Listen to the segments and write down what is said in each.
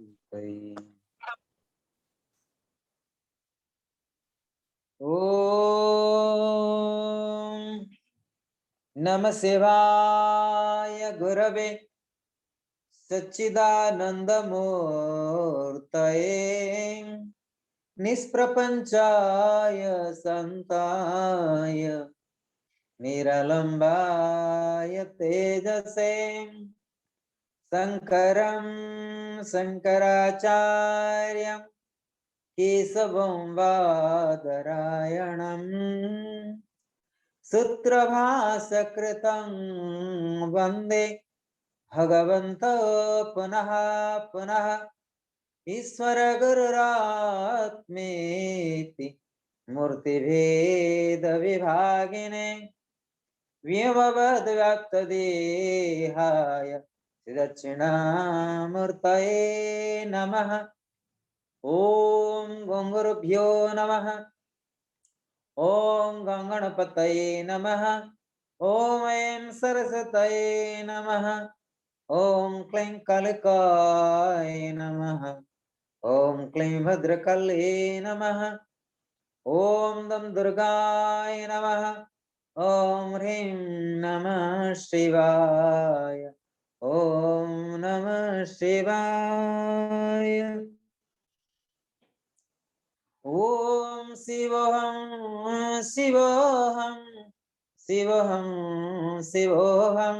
ओम नमः शिवाय गुरवे सच्चिदानंदमूर्तये निष्प्रपंचाय संताय निरालंबाय तेजसे शंकरं शंकराचार्यं केशवं बादरायणं सूत्रभासकृतं वन्दे भगवन्तौ पुनः पुनः ईश्वर गुरुरात्मेति मूर्तिभेद विभागिने व्योमवद्व्याप्तदेहाय दक्षिणामूर्तये नमः। ओम गंगुरुभ्यो नमः। ओम गंगणपतये नमः। ओम ऐं सरस्वतये नमः। ओम क्लीं कालिकाय नमः। ओम क्लीं भद्रकाल्ये नमः। ओम दं दुर्गाय नमः। ओम ह्रीं नमः शिवाय। ओम नमः शिवाय। ओम शिवोहं शिवोहं शिवोहं शिवोहं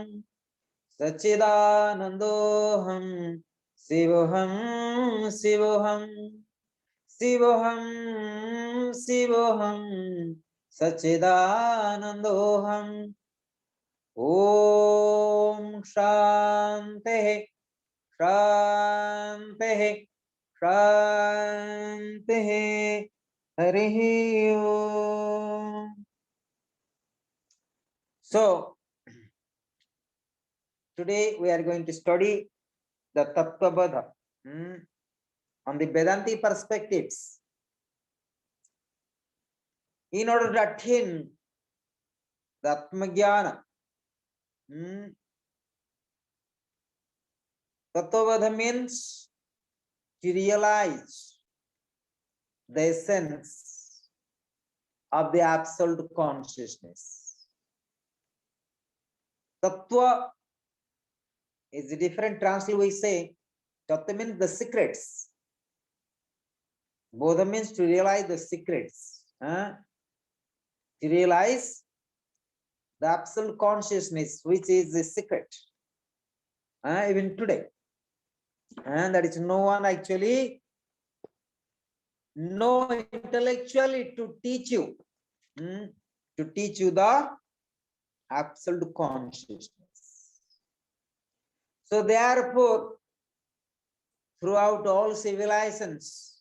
सच्चिदानंदोहं शिवोहं शिवोहं शिवोहं शिवोहं सच्चिदानंदोहं। ओम शांति शांति शांति। हरिः ओम। So today we are going to study the Tattvabodha on the Vedanti perspectives. In order to attain the Atmajnana, Tattvabodha means to realize the essence of the absolute consciousness. Tattva is a different translation. We say Tattva means the secrets. Bodha means to realize the secrets. To realize the absolute consciousness, which is the secret. Even today. And that is no one actually, no intellectually to teach you. To teach you the absolute consciousness. So therefore, throughout all civilizations,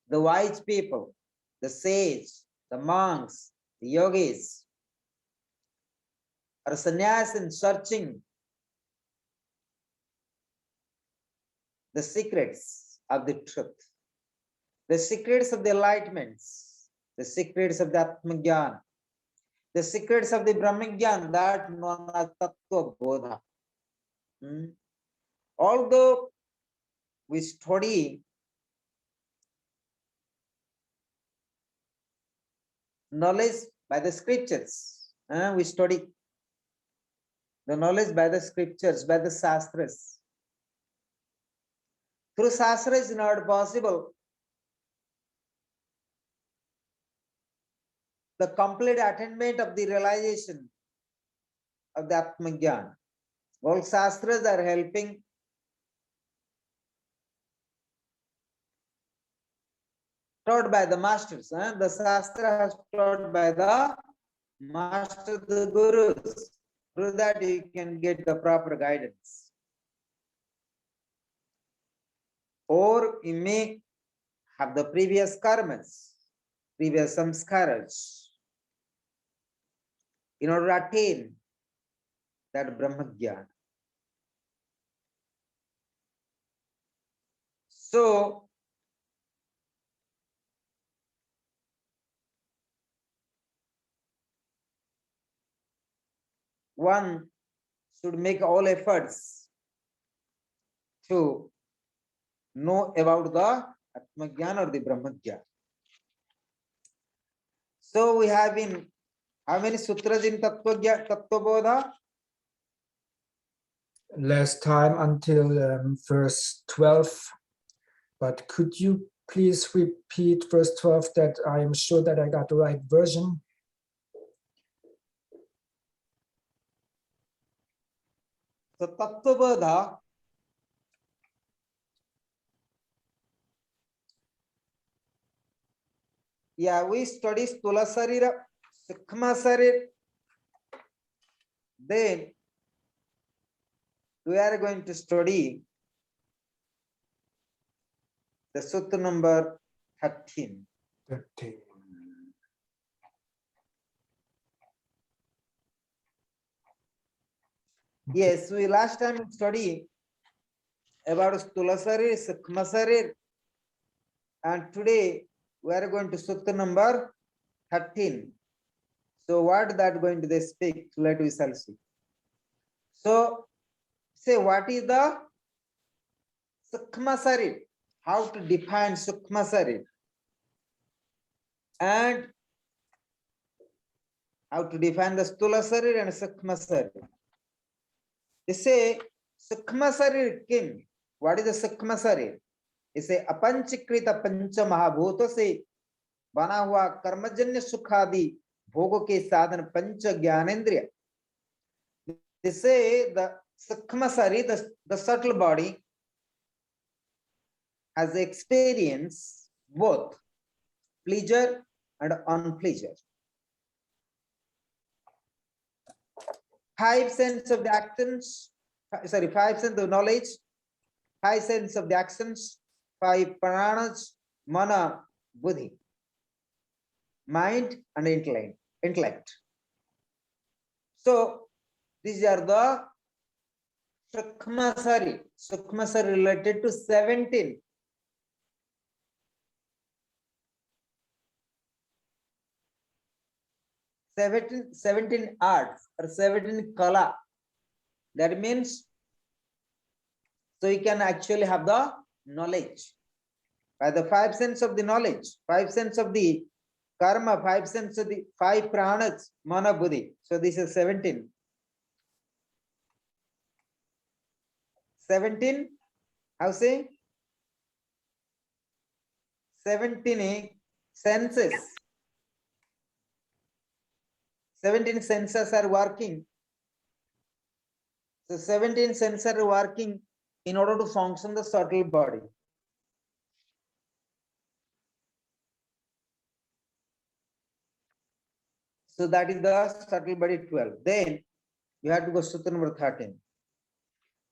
the wise people, the sage, the monks, the yogis, are sannyasin searching the secrets of the truth, the secrets of the enlightenments, the secrets of the Atmajnana, the secrets of the Brahmajnana, that known as Tattvabodha. Although we study knowledge by the scriptures, we study the knowledge by the scriptures, by the Shastras. Through Shastra is not possible the complete attainment of the realization of the Atmajnana. All Shastras are helping taught by the masters. The Shastra has taught by the masters, the gurus. Through that you can get the proper guidance. Or you may have the previous karmas, previous samskaras, in order to attain that Brahmajnana. So one should make all efforts to know about the Atmagyan or the Brahmagyan. So we have in how many sutras in Tattvabodha? Last time until verse 12, but could you please repeat verse 12 that I am sure that I got the right version? So Tattvabodha, yeah, we study Stula Sarira, Sukma Sarir. Then we are going to study the sutra number 13. 13. Yes, we last time study about Stula Sarir, Sukma Sarir, and today we are going to sutra number 13. So what that going to they speak? Let we shall see. So say what is the Sukma Sarir? How to define Sukma Sarir? And how to define the Stula Sarir and Sukma Sarir? They say Sukma Sarir kim. What is the Sukma Sarir? इसे अपंचीकृत पंच महाभूतों से बना हुआ कर्मजन्य सुखादि भोगों के साधन पंच ज्ञानेन्द्रिय. They say the Sukma Sarir, the subtle body, has experienced both pleasure and unpleasure. 5 senses of the actions, 5 senses of knowledge, 5 senses of the actions, 5 pranas, mana, buddhi, mind and intellect. So these are the Sukma Sarir. Sukma Sarir related to 17. Seventeen arts or 17 kala. That means so you can actually have the knowledge by the 5 senses of the knowledge, 5 senses of the karma, 5 senses of the 5 pranas, mana, buddhi. So this is 17. 17, how say? 17 senses. 17 senses are working. So 17 senses are working in order to function the subtle body. So that is the subtle body 12. Then you have to go sutra number 13.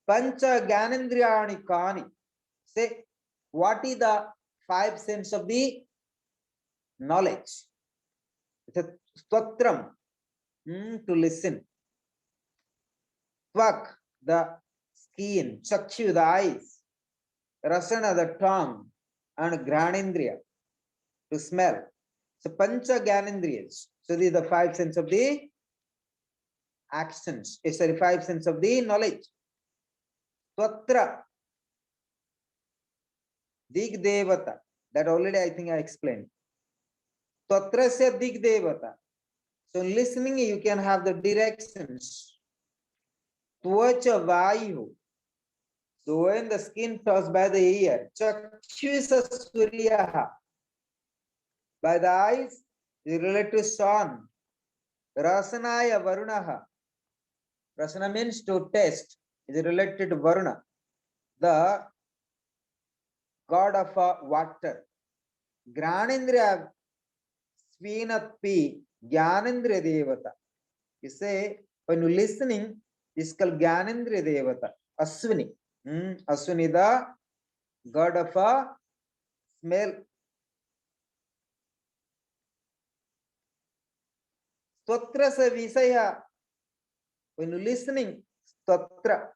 Pancha Gyanendriyani Kani. Say, what is the 5 senses of the knowledge? It's a stotram, to listen. Tvak, the skin. Chakshu, the eyes. Rasana, the tongue. And Granendriya, to smell. So Pancha Gyanendriyas. So these are the 5 senses of the actions. Sorry, 5 senses of the knowledge. Twatra, Dig Devata. That already I think I explained. Twatra se Dig Devata. So in listening you can have the directions. Tvacha Vayu. So when the skin touched by the ear, Chakshisa Suryaha. By the eyes, is related to sun. Rasanaya Varunaha. Rasana means to taste, is related to Varuna, the god of water. Granindriya Svinatpi Gyanendriya Devata. You say when you listening, it's called Gyanendriya Devata. Aswini. Aswini, the god of smell. Stotra sa Visaya. When you listening, Stotra.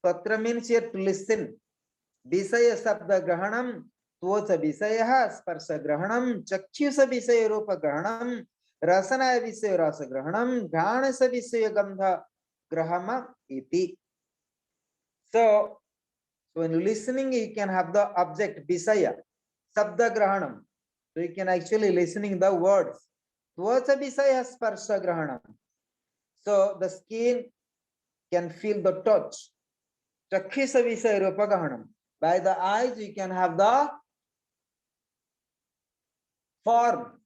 Stotra means here to listen. Visaya Sabda Grahanam, Tvosa Visaya, Sparsa Grahanam, Chakshisa Visaya Rupa Grahanam, Rasana Visaya Rasa Grahanam, Ghanasa Visaya Gandha Grahama iti. So So when listening, you can have the object Visaya, Sabda Grahanam. So you can actually listening the words. Tvacha Visaya Sparsha Grahanam. So the skin can feel the touch. Chakhisa Visaya Rupa Grahanam. By the eyes, you can have the form.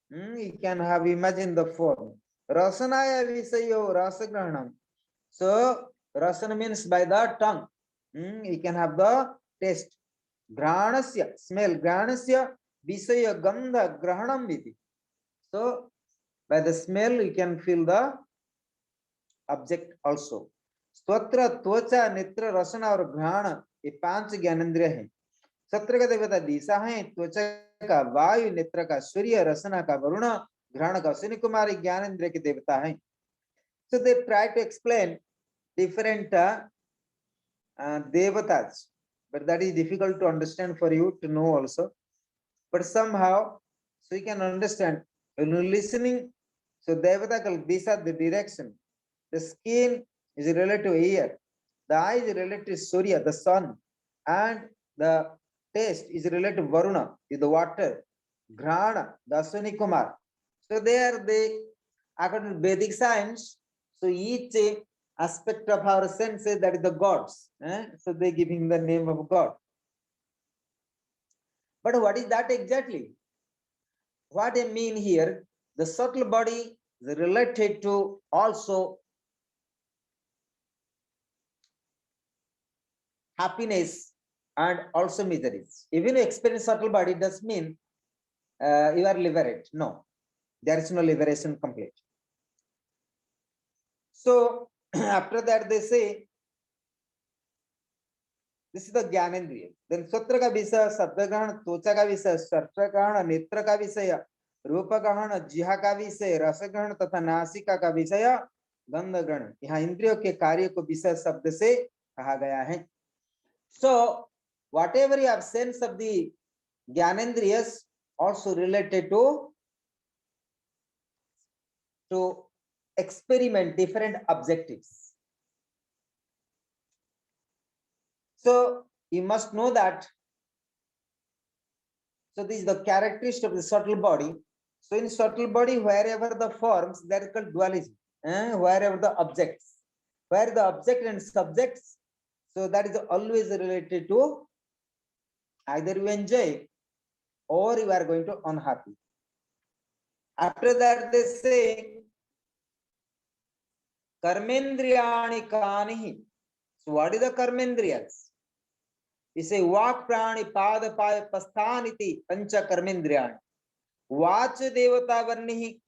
You can have imagine the form. Rasanaya Visayo Rasagrahanam. So rasana means by the tongue. You can have the taste. Granasya, smell. Granasya visaya gandha grahanam viti. So by the smell you can feel the object also. Swatra, twacha, नेत्र, रसना और घ्राण ये 5 ज्ञानेंद्रिय हैं. सत्र का देवता दिशा है, त्वचा का वायु, नेत्र का सूर्य, रसना का वरुण, घ्राण का अश्विनी कुमारी ज्ञानेंद्रिय के देवता हैं. So they try to explain different devatas, but that is difficult to understand for you to know also. But somehow, so you can understand when you're listening. So devata kal disa, the direction. The skin is related to air. The eye is related to Surya, the sun, and the taste is related to Varuna, is the water. Grana, the Aswini Kumar. So there they, according to Vedic science, so each aspect of our senses, that is the gods. So they give him the name of God. But what is that exactly? What I mean here, the subtle body is related to also happiness and also miseries. Even you experience subtle body does mean you are liberated. No, there is no liberation complete. So after that they say, this is the Gyanendriya. Then Sutra ka visaya, Sabda Grahana, Tvacha ka visaya, Sparsa Grahana, Netra ka visaya, Rupa Grahana, Jiha ka visaya, Rasa Grahana तथा नासिका का विषय, गंध ग्रहण. यहाँ इंद्रियों के कार्य को विषय शब्द से कहा गया है. So whatever you have sense of the Gyanendriyas also related to experiment different objectives. So you must know that. So this is the characteristic of the subtle body. So in subtle body, wherever the forms, that is called dualism. Wherever the objects, where the object and subjects, so that is always related to either you enjoy or you are going to unhappy. After that they say, Karmendriyani Kanihi. So what is the Karmendriyas? We say Vak Prani Pada Paya Pasthaniti Pancha Karmendriyani. Vach Devata Varnihi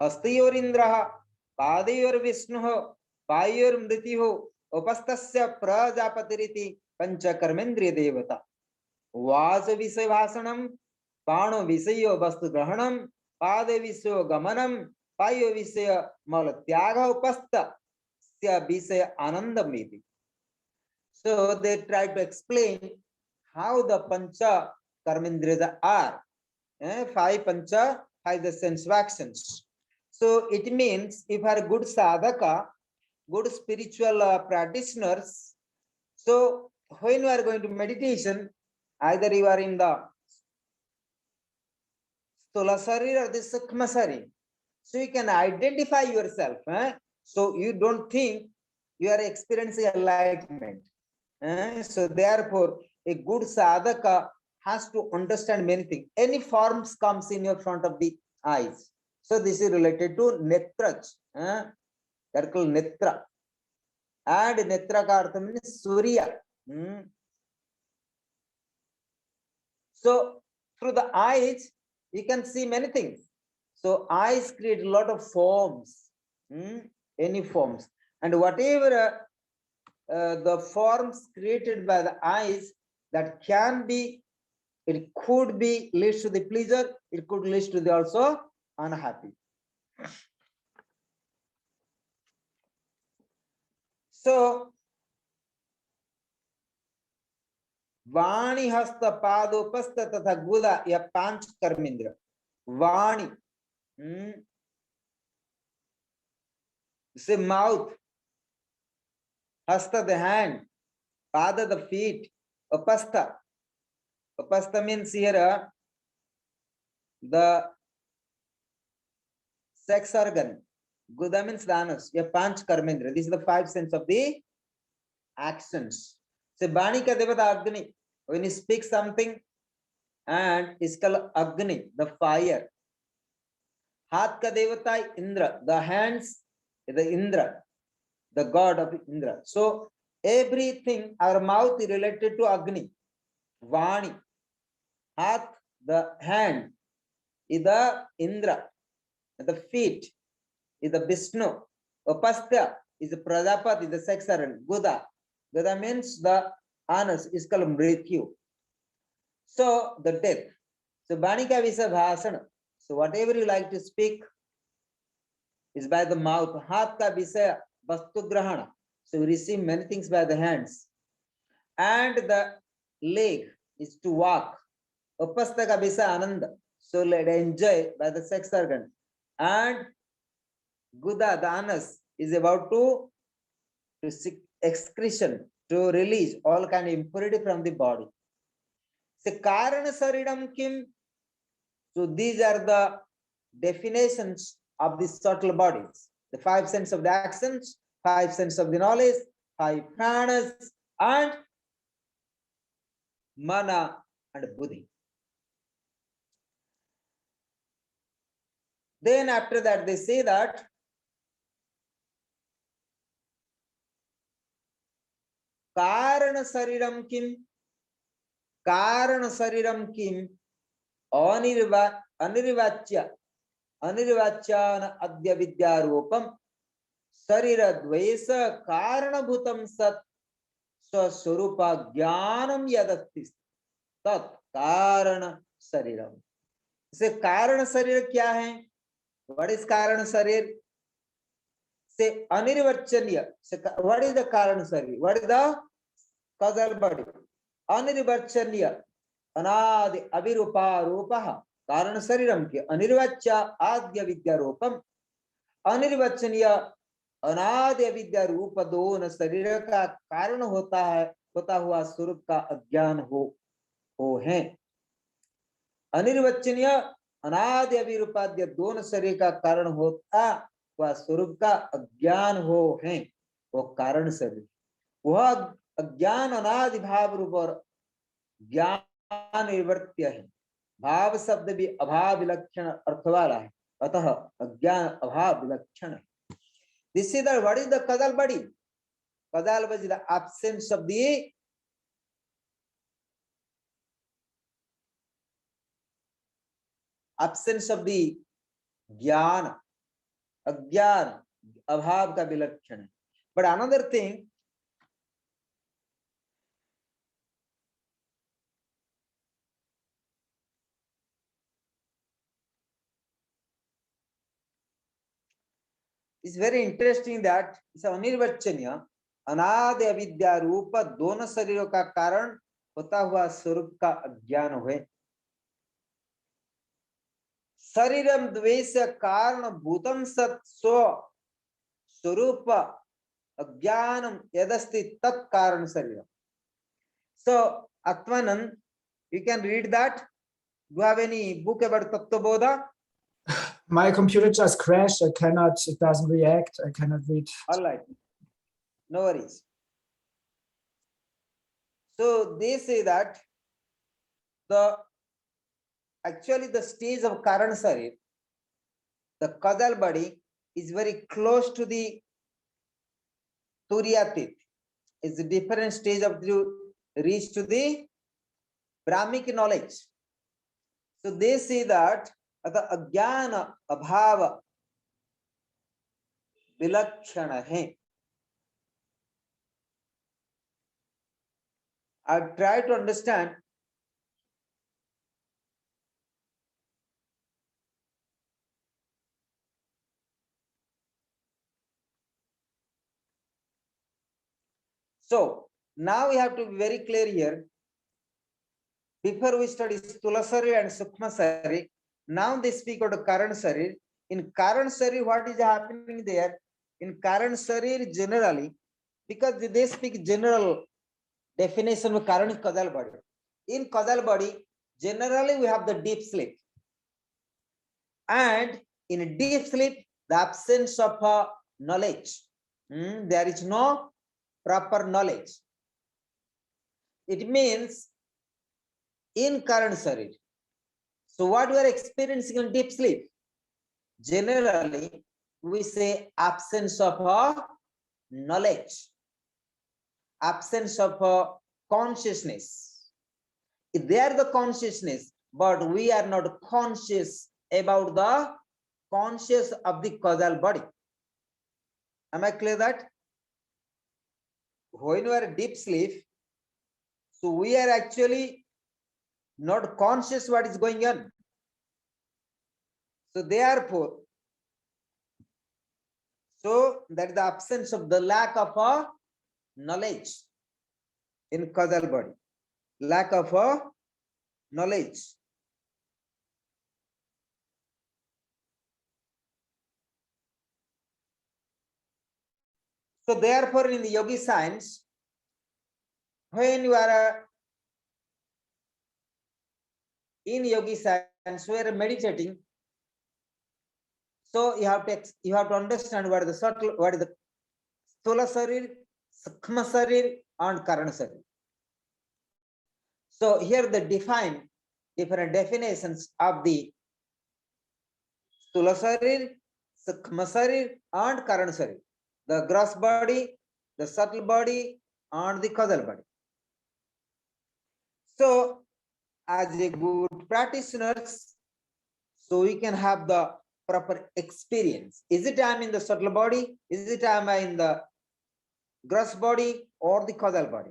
Hastayor Indraha Padayor Vishnuho Payor Mritiho Upastasya Prajapatiriti Pancha Karmendriya Devata. Vach Visay Vasanam Pano Visayo Vastu Grahanam Pada Visayo Gamanam Payo Visaya Malatyaga Upasta Sya Visaya Anandamiti. So they try to explain how the Pancha Karmendriyas are. 5 Pancha, 5 the sense actions. So it means if you are good sadhaka, good spiritual practitioners, so when you are going to meditation, either you are in the Stula Sarira or the Sukma Sarira, so you can identify yourself. So you don't think you are experiencing enlightenment. So therefore, a good sadhaka has to understand many things. Any forms comes in your front of the eyes. So this is related to netraj. That called netra. And netra ka artha means surya. So through the eyes, you can see many things. So eyes create a lot of forms. Any forms. And whatever the forms created by the eyes, that can be, it could be leads to the pleasure, it could lead to the also unhappy. So Vani Hasta Pado Pasta Tatha Guda ya 5 Karmendra. Vani, say mouth, Hasta the hand, Pada, the feet. Upastha. Upastha means here the sex organ. Guda means the anus. Yeah, Panch Karmendra. These are the 5 senses of the actions. So Bani ka devata Agni. When he speaks something, and is called Agni, the fire. Hath ka devata Indra. The hands, the Indra, the god of Indra. So everything, our mouth is related to Agni. Vani. Hath, the hand, is the Indra. The feet is the Vishnu. Upastha is the Prajapati, the sex organ. Guda. Guda means the anus, is called Mrityu. So the death. So Banika Visa Bhasana. So whatever you like to speak is by the mouth. Hath ka Visa Vastu Grahana. So we receive many things by the hands. And the leg is to walk. Upastha ka Visa Ananda. So let enjoy by the sex organ. And Guda, the anus, is about to excretion, to release all kind of impurity from the body. So Karana Saridam Kim. So these are the definitions of the subtle bodies. The 5 senses of the actions, 5 senses of the knowledge, 5 pranas, and mana and buddhi. Then after that they say that Karana Sariram Kim, Karana Sariram Kim, Anirvachya, Anirvachyana Adya Vidya Rupam, Sarira Dvesa Karana Bhutam Sat Swaswarupa Jnanam Yadastis Tat Karana Sariram. से कारण शरीर क्या है? What is कारण शरीर? से अनिर्वचनीय. What is the कारण शरीर? What is the causal body? अनिर्वचनीय अनादि अविरूपा रूपः कारण शरीरम के अनिर्वच्य आद्य विद्या रूपम. अनिर्वचनीय अनादि विद्या रूप दोनों शरीर का कारण होता हुआ स्वरूप का अज्ञान हो है. अनिर्वचनीय अनादि अविरूपाद्य दोनों शरीर का कारण होता हुआ स्वरूप का अज्ञान हो है, वो कारण शरीर. वह अज्ञान अनादि भाव रूप और ज्ञान निवर्त्य है. भाव शब्द भी अभाव विलक्षण अर्थ वाला है, अतः अज्ञान अभाव विलक्षण है. This is the what is the causal body? Causal body is the absence of the ज्ञान. अज्ञान अभाव का विलक्षण है. But another thing, it's very interesting that it's अनिर्वचनीय अनादि अविद्या रूप दोनों शरीरों का कारण होता हुआ स्वरूप का अज्ञान हुए. शरीरम द्वेष कारण भूतम सत स्वरूप अज्ञानम यदस्ति तत् कारण शरीरम. So Atmanand, you can read that. Do you have any book about Tattva Bodha? My computer just crashed. I cannot, it doesn't react. I cannot read. All right. No worries. So they say that actually the stage of Karan Sarir, the causal body is very close to the Turiyatit. It's a different stage of the reach to the Brahmic knowledge. So they say that the Ajnana Abhava Vilakshana hai. I try to understand so now we have to be very clear here. Before we study Sthula Sarir and Sukma Sarir, now they speak of Karan Sarir. In Karan Sarir, what is happening there? In Karan Sarir generally, because they speak general definition of current causal body. In causal body, generally we have the deep sleep. And in deep sleep, the absence of knowledge. There is no proper knowledge. It means in current sharir. So what we are experiencing in deep sleep, generally we say absence of knowledge, absence of consciousness. They are the consciousness, but we are not conscious about the conscious of the causal body. Am I clear that? When we are deep sleep, so we are actually not conscious what is going on. So therefore, so that is the absence of the lack of knowledge in causal body, lack of knowledge. So therefore, in the yogi science, when you are in yogi science, we are meditating. So you have to understand what is the subtle, what is the Sthula Sharir, Sukshma Sharir, and Karana Sharir. So here they define different definitions of the Sthula Sharir, Sukshma Sharir, and Karana Sharir. The gross body, the subtle body, and the causal body. So as a good practitioners, so we can have the proper experience. Is it I am in the subtle body? Is it I am in the gross body or the causal body?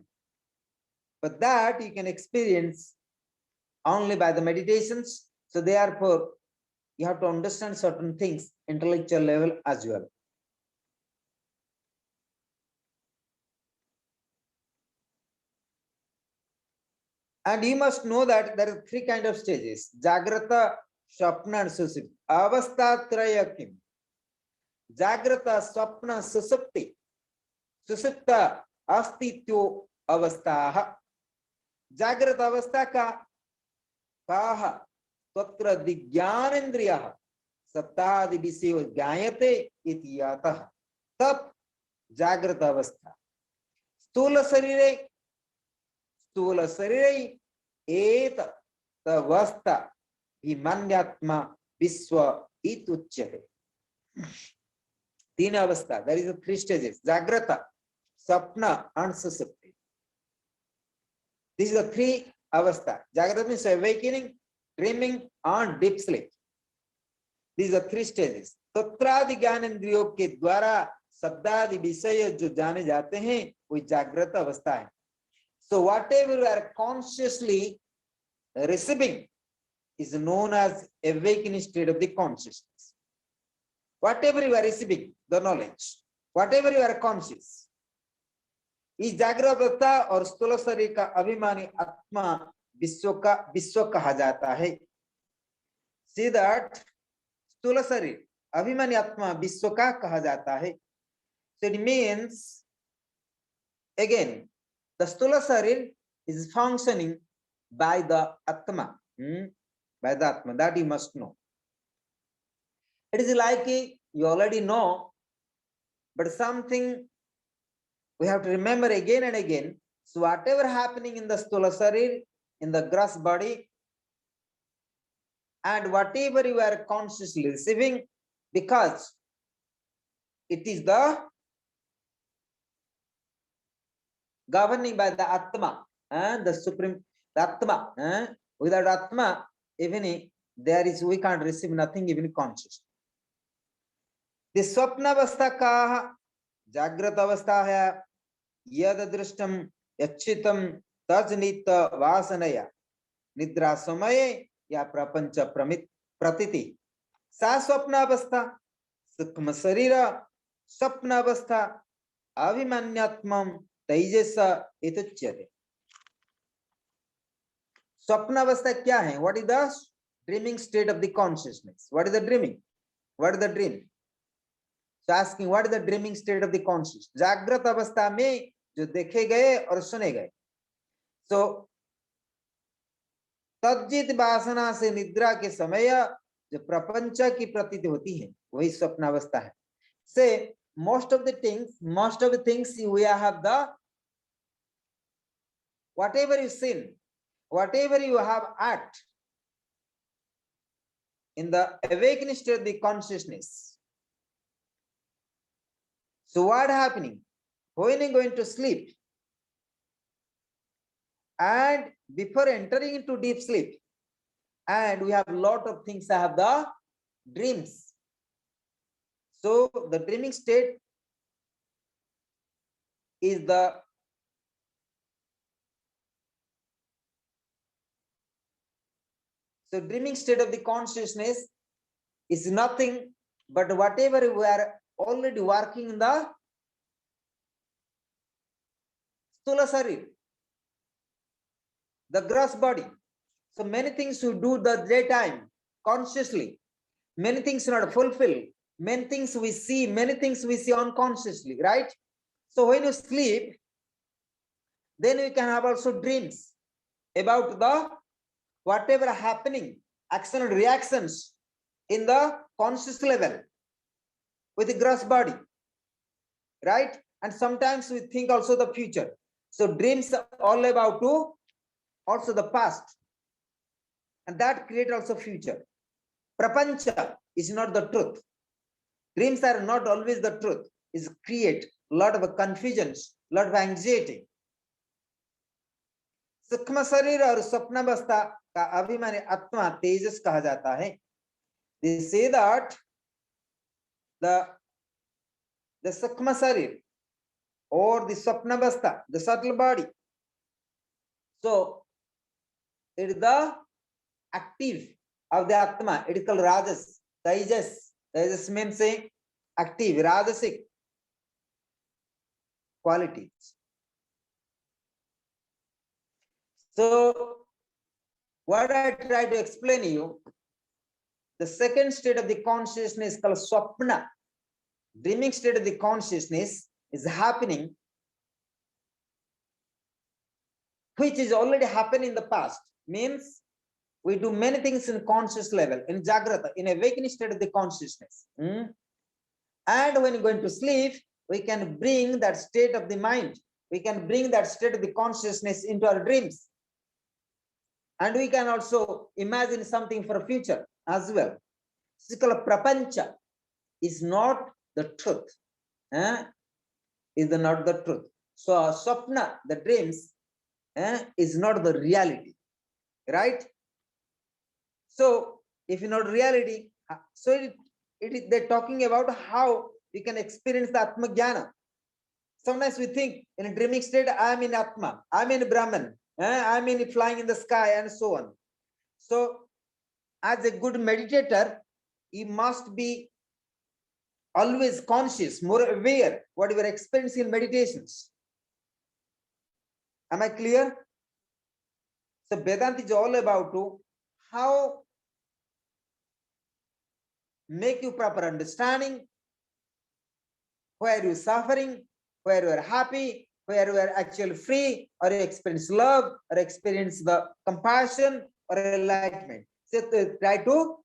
But that you can experience only by the meditations. So therefore, you have to understand certain things, intellectual level as well. And you must know that there are three kinds of stages: Jagrata, Swapna, and Susupti. Avastha Trayakim. Jagrata, Swapna, Susupti. Susupta, Astityo Avastha. Jagrata Avastha ka kaha tatra Digyanendriya Saptadi Viseyo Jayate Ityatah. Tat Jagrata Avastha. Stula Sarire. स्थूल शरीर एत तवस्था विमन्यात्मा विश्व इत उच्यते. तीन अवस्था, there is a three stages: Jagrata, Sapna, and Susupti. These are the three avastha. Jagrata means awakening, dreaming, and deep sleep. These are three stages. तत्रादि ज्ञानेंद्रियों के द्वारा शब्दादि विषय जो जाने जाते हैं वो जागृत अवस्था है. So whatever you are consciously receiving is known as awakening state of the consciousness. Whatever you are receiving, the knowledge, whatever you are conscious, इस जागृत अवस्था और स्थूल शरीर का अभिमानी आत्मा विश्व कहा जाता है. See that स्थूल शरीर अभिमानी आत्मा विश्व का कहा जाता है. So it means again, the Sthula Sharir is functioning by the Atma, by the Atma, that you must know. It is like you already know, but something we have to remember again and again. So whatever happening in the Sthula Sharir, in the gross body, and whatever you are consciously receiving, because it is the governing by the Atma, the supreme, the Atma. Without Atma, even there is, we can't receive nothing, even conscious. The Swapna Avastha ka Jagrata Avastha hai yad drishtam yachitam tajnita vasanaya nidra samaye ya prapancha pratiti. Sa Swapna Avastha Sukshma Sharira Swapna Avastha Avimanyatmam Taijasa Ituchyate. Swapna Avastha kya hai? What is the dreaming state of the consciousness? What is the dreaming? What is the dream? So asking, what is the dreaming state of the consciousness? Jagrata Avastha में जो देखे गए और सुने गए, So तज्जित वासना से निद्रा के समय जो प्रपंच की प्रतीति होती है वही स्वप्नावस्था है. Say most of the things you have the whatever you sin, whatever you have act in the awakening state of the consciousness. So what happening when you going to sleep and before entering into deep sleep, and we have a lot of things that have the dreams. So the dreaming state is the dreaming state of the consciousness is nothing but whatever we are already working in the Stula Sarir, the gross body. So many things you do the daytime consciously, many things not fulfilled, many things we see unconsciously, right? So when you sleep, then you can have also dreams about the whatever happening, action and reactions in the conscious level with the gross body, right? And sometimes we think also the future. So dreams are all about to also the past, and that create also future. Prapancha is not the truth. Dreams are not always the truth. Is create a lot of confusions, lot of anxiety. सूक्ष्म शरीर और स्वप्नावस्था का अभिमानी आत्मा तेजस कहा जाता है. They say that the सूक्ष्म शरीर or the swapnavastha, the subtle body. So it is the active of the Atma. It is called Rajas, Tejas. Tejas means saying active, Rajasic qualities. So what I try to explain you, the second state of the consciousness called Swapna, dreaming state of the consciousness is happening, which is already happened in the past. Means we do many things in conscious level, in Jagrata, in awakening state of the consciousness. And when you're going to sleep, we can bring that state of the mind, we can bring that state of the consciousness into our dreams. And we can also imagine something for future as well. Sikala prapancha is not the truth. Is not the truth. So swapna, the dreams, is not the reality, right? So if you know reality, so they're talking about how you can experience the Atma Jnana. Sometimes we think in a dreaming state, I'm in Atma, I'm in Brahman, I'm in flying in the sky, and so on. So as a good meditator, you must be always conscious, more aware what you are experiencing in meditations. Am I clear? So Vedanta is all about to how make you proper understanding, where you're suffering, where you are happy, where you are actually free, or you experience love, or experience the compassion or enlightenment. So try to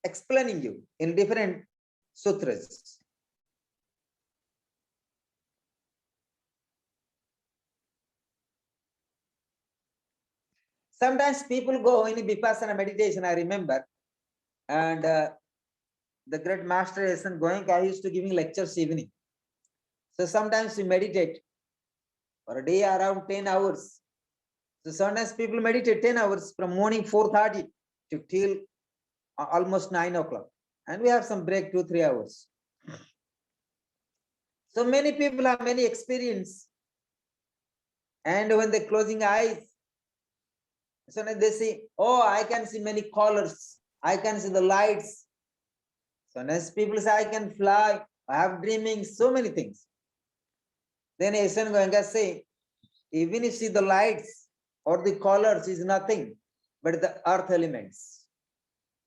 explaining you in different sutras. Sometimes people go in Vipassana meditation, I remember, and the great master isn't going, I used to giving lectures evening. So sometimes we meditate for a day around 10 hours. So sometimes people meditate 10 hours from morning 4:30 to till almost 9 o'clock. And we have some break 2-3 hours. So many people have many experience. And when they're closing eyes, so they say, oh, I can see many colors. I can see the lights. So next people say, I can fly. I have dreaming, so many things. Then Asian Goenka say, even if you see the lights or the colors is nothing but the earth elements.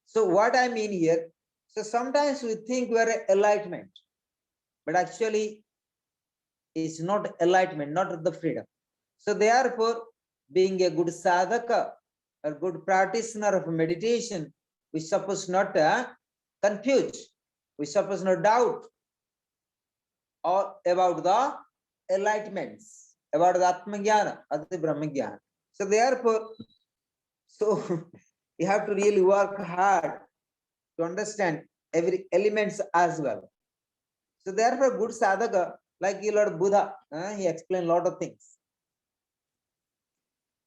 So what I mean here, so sometimes we think we are enlightenment, but actually it's not enlightenment, not the freedom. So therefore, being a good sadhaka or good practitioner of meditation, we suppose not confuse, we suppose not doubt or about the enlightenments, about the Atmajnana, Adi Brahmajnana. So therefore, so you have to really work hard to understand every elements as well. So therefore, good sadhaka, like Lord Buddha, he explained a lot of things.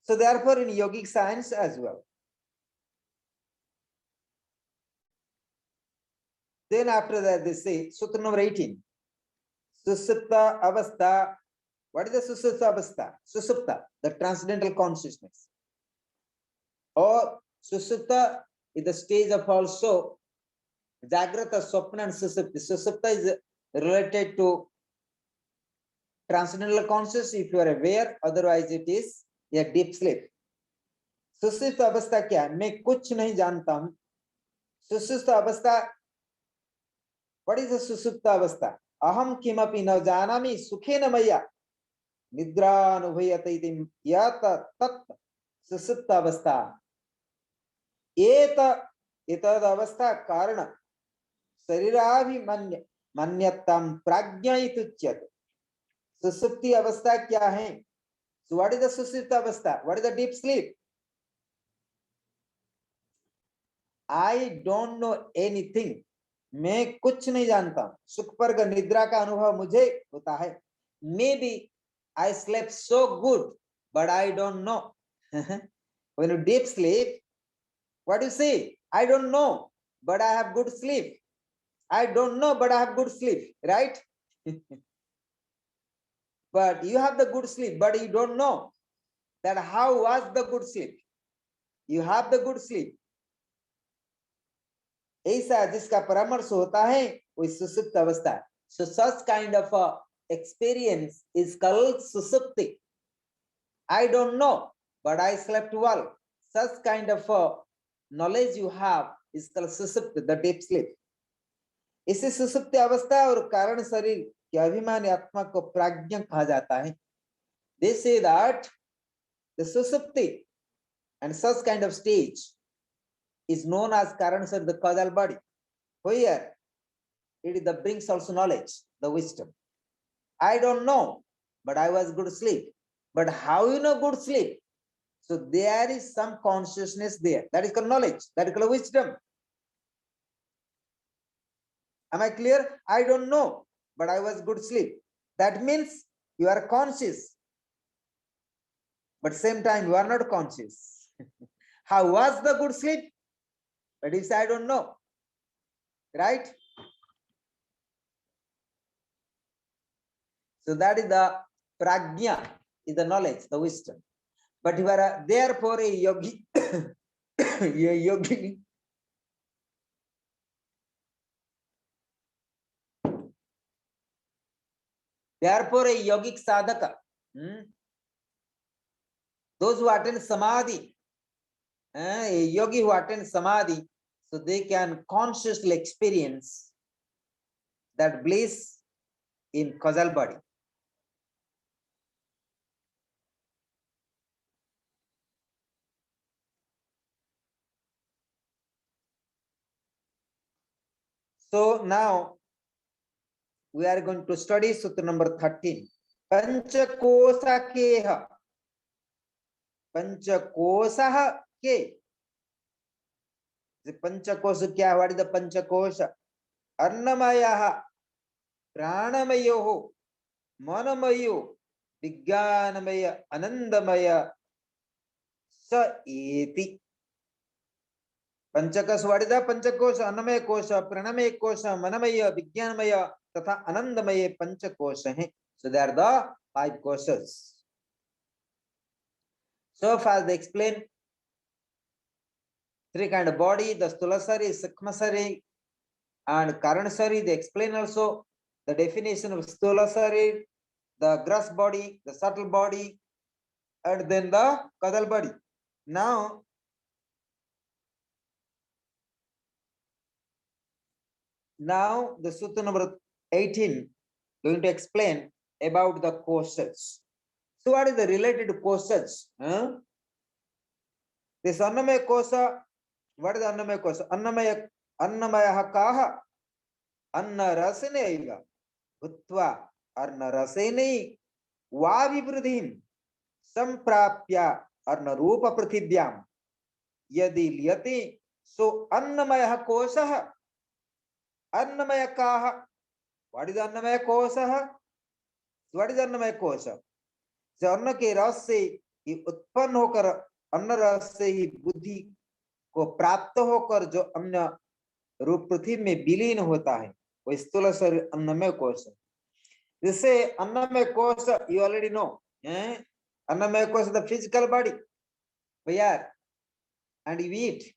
So therefore, in yogic science as well. Then after that, they say, Sutra number 18, Susupta Avastha. What is the Susupta Avastha? Susupta, the transcendental consciousness. Or Susupta is the stage of also Jagrata, Swapna and Susupta. Susupta is related to transcendental consciousness if you are aware, otherwise it is a deep sleep. सुषुप्त अवस्था क्या है? मैं कुछ नहीं जानता हूं. सुषुप्त अवस्था, what is the सुषुप्त अवस्था? अहम किमपि न जानामि सुखेन मया निद्रा अनुभूयते इति यत् तत् सुषुप्त अवस्था. एतद् अवस्था कारण शरीराभिमन्य मन्यतां प्राज्ञा इति उच्यते. सुषुप्ति अवस्था क्या है? So what is the सुषुप्त अवस्था? What is the deep sleep? I don't know anything. मैं कुछ नहीं जानता. सुख पर निद्रा का अनुभव मुझे होता है. Maybe I slept so good, but I don't know. When you deep sleep, what do you say? I don't know, but I have good sleep. I don't know, but I have good sleep, right? But you have the good sleep, but you don't know that how was the good sleep. You have the good sleep. ऐसा जिसका परामर्श होता है वो सुसुप्त अवस्था. So such kind of a experience is called susupti. I don't know, but I slept well. Such kind of a knowledge you have is called susupti, the deep sleep. इसे सुसुप्ति अवस्था और कारण शरीर के अभिमानी आत्मा को प्राज्ञ कहा जाता है. They say that the susupti and such kind of stage is known as Karan Sharira, the causal body. Here, it is the brings also knowledge, the wisdom. I don't know, but I was good sleep. But how you know good sleep? So there is some consciousness there. That is called knowledge. That is called wisdom. Am I clear? I don't know, but I was good sleep. That means you are conscious, but same time you are not conscious. How was the good sleep? But if I don't know, right? So that is the prajna, is the knowledge, the wisdom. But you are therefore a yogi, a yogi. Therefore a yogic sadhaka, those who attend samadhi, a yogi who attends samadhi, so they can consciously experience that bliss in causal body. So now we are going to study sutra number 13. Panchakosa keha. Panchakosa ke. The Panchakosa kya? What is the Panchakosa? Annamaya, Pranamayo, Manamayo, Vijnanamaya, Anandamaya, Sa eti. Panchakosa, what is the Panchakosa? Annamaya Kosa, Pranamaya Kosa, Manamaya, Vijnanamaya, Tatha Anandamaya Panchakosa hai. So they are the 5 kosas. So far they explain 3 kind of body, the Sthulasari, Sukmasari, and Karanasari. They explain also the definition of Sthulasari, the gross body, the subtle body, and then the causal body. Now, the sutra number 18 going to explain about the kosas. So what is the related kosas? This Annamaya kosa, what is the Annamaya kosa? Annamaya kaha, Anna rasinaiva, Bhutva, Anna rasini, Vavibridhim, Samprapya, Anna Rupa Pratibhyam, Yadi Lyati, so Annamaya kosa, Annamaya kaha, what is Annamaya kosa? What is Annamaya kosa? जो अन्न के रस से ही उत्पन्न होकर अन्न रस से ही बुद्धि को प्राप्त होकर जो अन्न रूप पृथ्वी में विलीन होता है वो स्थूल शरीर अन्नमय कोश है. जिससे अन्नमय कोश you already know, अन्नमय कोश the physical body we are and you eat.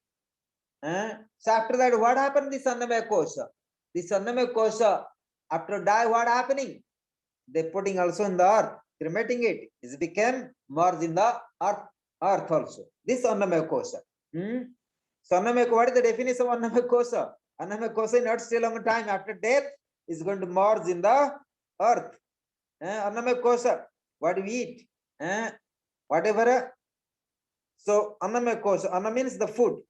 So after that what happened this annamaya kosha? This annamaya kosha after die what happening? They putting also in the earth, cremating it. It became merged in the earth also. This annamaya kosha. So annamaya, what is the definition of annamaya kosha? Annamaya kosha is not stay long time. After death is going to merge in the earth. Annamaya kosha, what we eat, whatever. So annamaya kosha, anna means the food.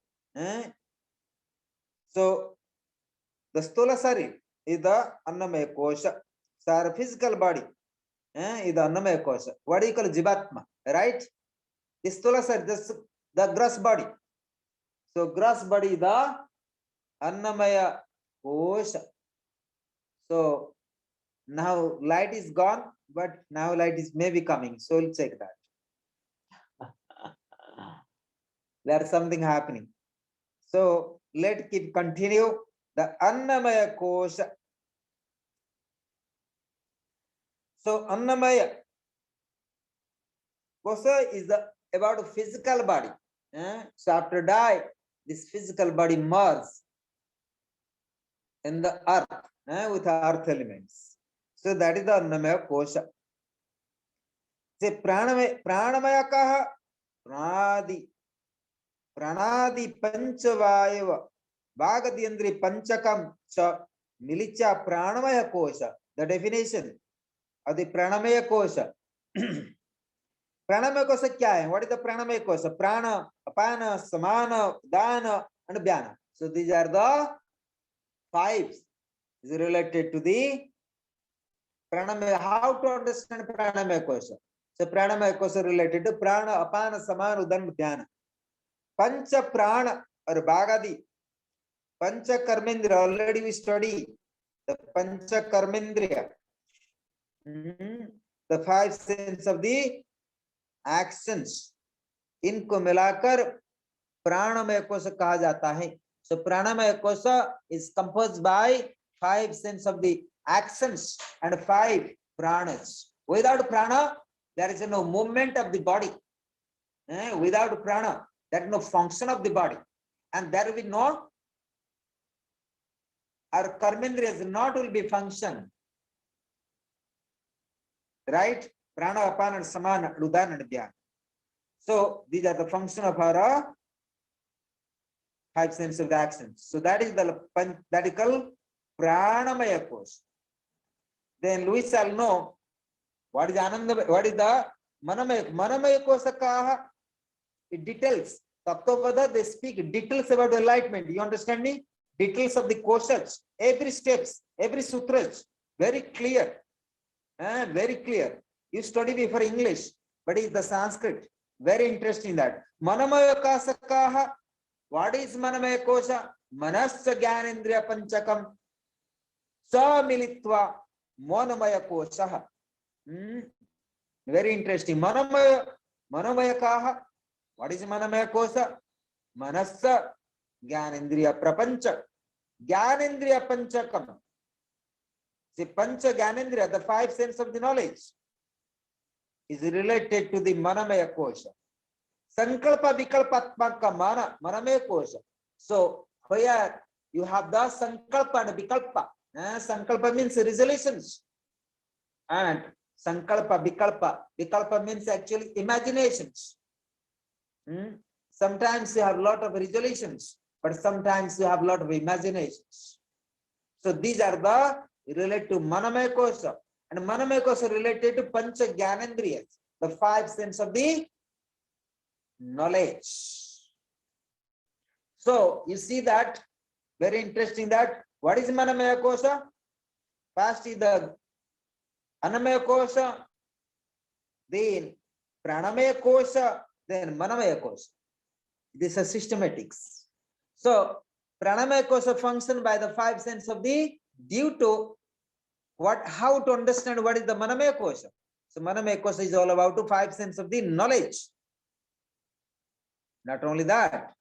So the stula sari is the annamaya kosha. So our physical body is the annamaya kosha. What do you call jivatma, right? This stula sari, the gross body. So gross body is the annamaya kosha. So now light is gone, but now light is maybe coming. So we'll check that. There's something happening. So let's keep continue. The annamaya kosha. So annamaya kosha is about physical body. So after die, this physical body merges in the earth with earth elements. So that is the annamaya kosha. Say pranamaya kaha, pranadi panchavayava bhagadiyandri panchakam cha milicha pranamaya kosha. The definition of the pranamaya kosha. Pranamaya kosha kya hai? What is the pranamaya kosha? Prana, apana, samana, dana and vyana. So these are the five is related to the pranamaya. How to understand pranamaya kosha? So pranamaya kosha related to prana, apana, samana, udana, dhyana. Pancha prana or bhagadi. Pancha karmendriya, already we study the pancha karmendriya. The five senses of the actions. इनको मिलाकर प्राणमय कोश कहा जाता है. So pranamaya kosha is composed by five senses of the actions and five pranas. Without prana, there is no movement of the body. Without prana, there is no function of the body, and there will be no, our karmendriyas not will be function. Right? Prana, apana, samana, udana, and vyana. So these are the function of our five senses of the actions. So that is that is called pranamaya kosha. Then we shall know what is ananda, what is the manamaya kosha kaha. It details. Tattvapada, they speak details about enlightenment. You understand me? Details of the koshas, every steps, every sutras, very clear. Very clear. You study before English, but it's the Sanskrit. Very interesting that. Manamaya kosha kaha. What is manamaya kosha? Manasya jnanendriya panchakam samilitva manamaya kosha. Very interesting. Manamaya kaha. What is manamaya kosha? Manasya jnanendriya prapancha. Jnanendriya panchakam. The pancha jnanendriya, the five senses of the knowledge, is related to the manamaya kosha. Sankalpa vikalpatmaka mana, manamaya kosha. So here you have the sankalpa and vikalpa. Sankalpa means resolutions. And sankalpa, vikalpa. Vikalpa means actually imaginations. Sometimes you have a lot of resolutions, but sometimes you have a lot of imaginations. So these are the related to manamaya kosha. And manamaya kosha related to pancha jnanendriyas. the five sense of the knowledge. So you see that very interesting that what is Manamaya Kosha? First is the Annamaya Kosha, then Pranamaya Kosha, then Manamaya Kosha. This is systematics. So Pranamaya Kosha function by the five sense of the due to how to understand what is the Manamaya Kosha. So Manamaya Kosha is all about the five sense of the knowledge. Not only that,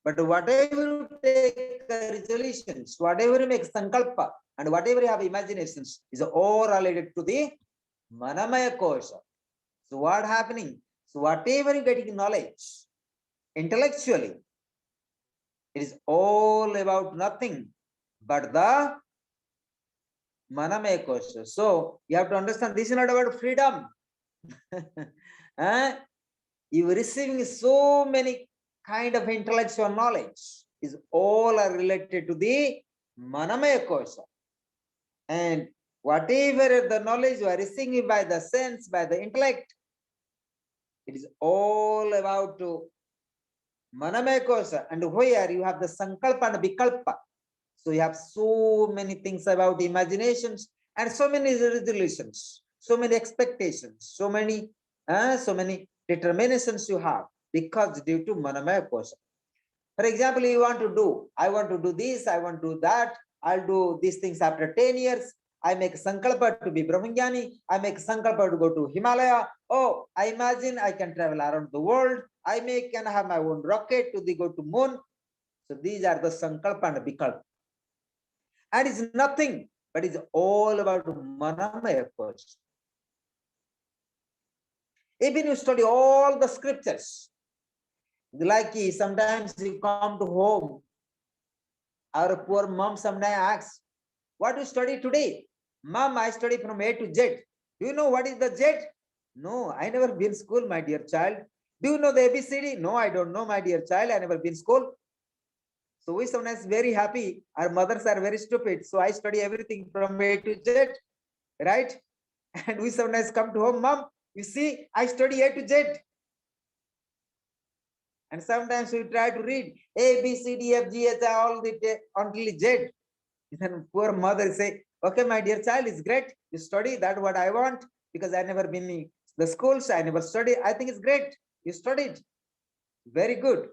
but whatever you take resolutions, whatever you make sankalpa, and whatever you have imaginations is all related to the Manamaya Kosha. So what happening? So whatever you getting knowledge intellectually, it is all about nothing but the Manamaya Kosha. So you have to understand this is not about freedom. You are receiving so many kind of intellectual knowledge is all are related to the Manamaya Kosha. And whatever the knowledge you are receiving by the sense, by the intellect, it is all about to Manamaya Kosha. And where you have the Sankalpa and Vikalpa. So you have so many things about imaginations and so many resolutions, so many expectations, so many determinations you have because due to Manamaya Kosha. For example, you want to do, I want to do this, I want to do that, I'll do these things after 10 years. I make sankalpa to be Brahmajnani. I make sankalpa to go to Himalaya. Oh, I imagine I can travel around the world. I can have my own rocket to go to moon. So these are the sankalpa and vikalpa. And it's nothing, but it's all about Manamaya Kosha. Even you study all the scriptures, like sometimes you come to home, our poor mom sometimes asks, what do you study today? Mom, I study from A to Z. Do you know what is the Z? No, I never been school, my dear child. Do you know the ABCD? No, I don't know, my dear child. I never been school. So we sometimes very happy. Our mothers are very stupid. So I study everything from A to Z, right? And we sometimes come to home, Mom, you see, I study A to Z. And sometimes we try to read A, B, C, D, F, G, H, all the until Z. Then poor mother say, okay, my dear child, it's great. You study, that's what I want, because I never been in the schools, I never studied. I think it's great. You studied. Very good.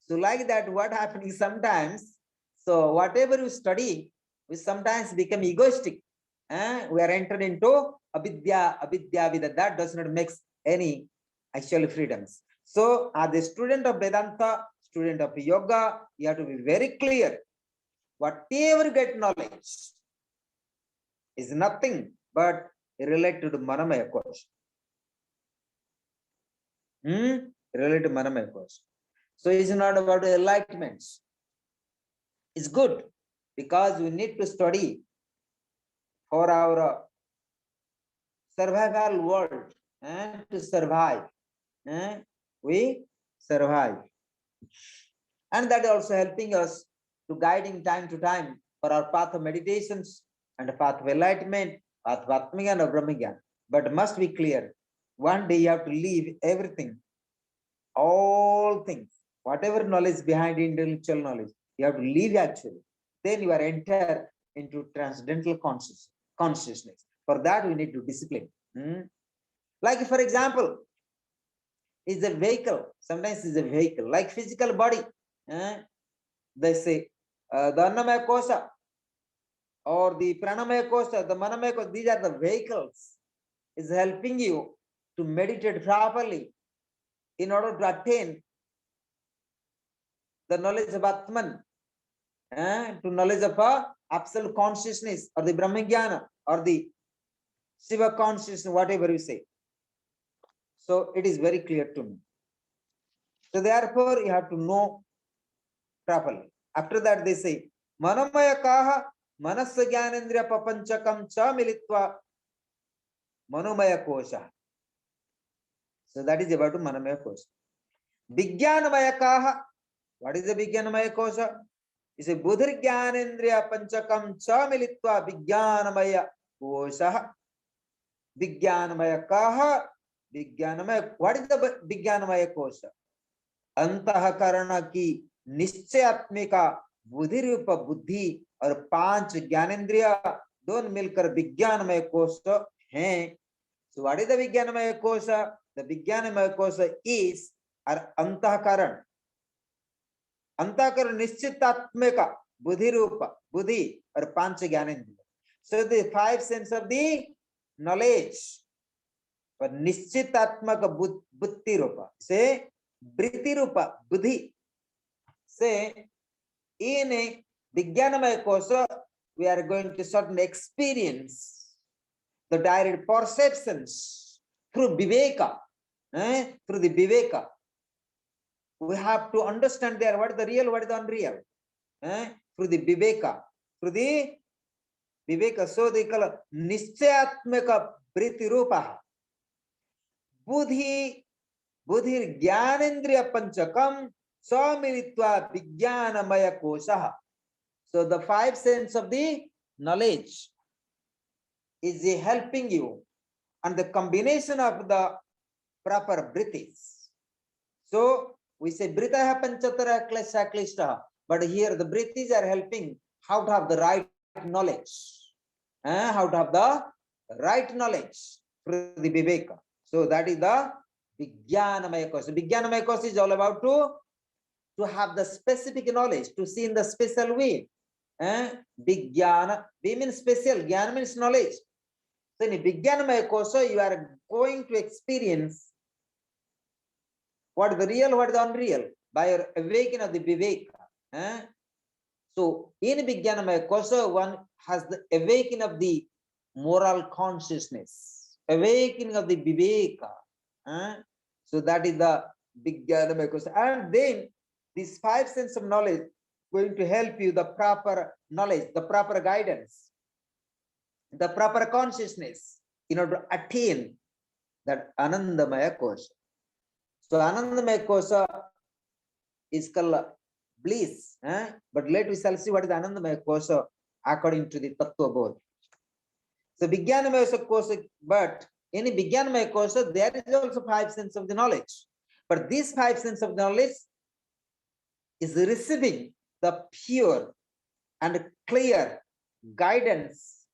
So like that, what happening sometimes, so whatever you study, we sometimes become egoistic. We are entered into avidya vida. That does not make any actual freedoms. So as a student of Vedanta, student of yoga, you have to be very clear. Whatever you get knowledge is nothing but related to Manamaya Kosha. Related to Manamaya Kosha. So it's not about enlightenment. It's good because we need to study for our survival world and to survive. We survive. And that is also helping us to guiding time to time for our path of meditations and the path of enlightenment, path of Atmagyan or Brahmagyan. But must be clear, one day you have to leave everything, all things, whatever knowledge behind intellectual knowledge, you have to leave actually. Then you are enter into transcendental consciousness. For that, we need to discipline. Like for example, is a vehicle. Sometimes is a vehicle, like physical body. They say the Annamaya Kosha or the Pranamaya Kosha, the Manamaya Kosha, these are the vehicles, is helping you to meditate properly in order to attain the knowledge of Atman, to knowledge of absolute consciousness or the Brahmajnana or the Shiva consciousness, whatever you say. So it is very clear to me. So therefore you have to know properly. After that they say, Manamaya Kaha Manasa Gyanendriya Papanchakam Cha Militva Manomaya Kosha. So that is about Manamaya Kosha. Vijnanamaya Kaha. What is the Vijnanamaya Kosha? It's a Buddhir Gyanendriya Panchakam Cha Militva Vijnanamaya Kosha. विज्ञानमय कह विज्ञानमय, what is the विज्ञानमय कोश? अंतःकरण की निश्चयात्मिका बुद्धि रूप बुद्धि और 5 ज्ञानेन्द्रिय दोनों मिलकर विज्ञानमय कोश हैं। So what is the विज्ञानमय कोश? The विज्ञानमय कोश is अंतःकरण, अंतःकरण निश्चितात्मिका बुद्धि रूप बुद्धि और 5 ज्ञानेन्द्रिय। So the 5 sense of the knowledge, पर निश्चितात्मक बुद्धि रूप से वृत्ति रूप बुद्धि से in a विज्ञानमय कोश we are going to certainly experience the direct perceptions through viveka, through the viveka. We have to understand there what is the real, what is the unreal, through the viveka, through the viveka. So they call निश्चयात्मक वृत्ति रूपः बुद्धि बुद्धि ज्ञानेन्द्रिय पंचकम सम्मिलित्वा विज्ञानमय कोशः. So the 5 sense of the knowledge is helping you, and the combination of the proper vrittis. So we say vritah panchatara klesha klishta, but here the vrittis are helping how to have the right knowledge, how to have the right knowledge through the viveka. So that is the Vijnanamaya Kosa. Vijnanamaya Kosa is all about to have the specific knowledge, to see in the special way. Vijnana, we mean special, Jnana means knowledge. So in Vijnanamaya Kosa, you are going to experience what is the real, what is the unreal by your awakening of the Viveka. So in Vijnanamaya Kosa, one has the awakening of the moral consciousness, awakening of the Viveka. So that is the Vijnanamaya Kosa. And then these 5 sense of knowledge going to help you the proper knowledge, the proper guidance, the proper consciousness in order to attain that Anandamaya Kosa. So Anandamaya Kosa is called bliss, but later we shall see what is Anandamaya Kosa according to the Tattva Bodh. So Vijnanamaya Kosa, but in Vijnanamaya Kosa there is also 5 sense of the knowledge, but these 5 sense of knowledge is receiving the pure and clear guidance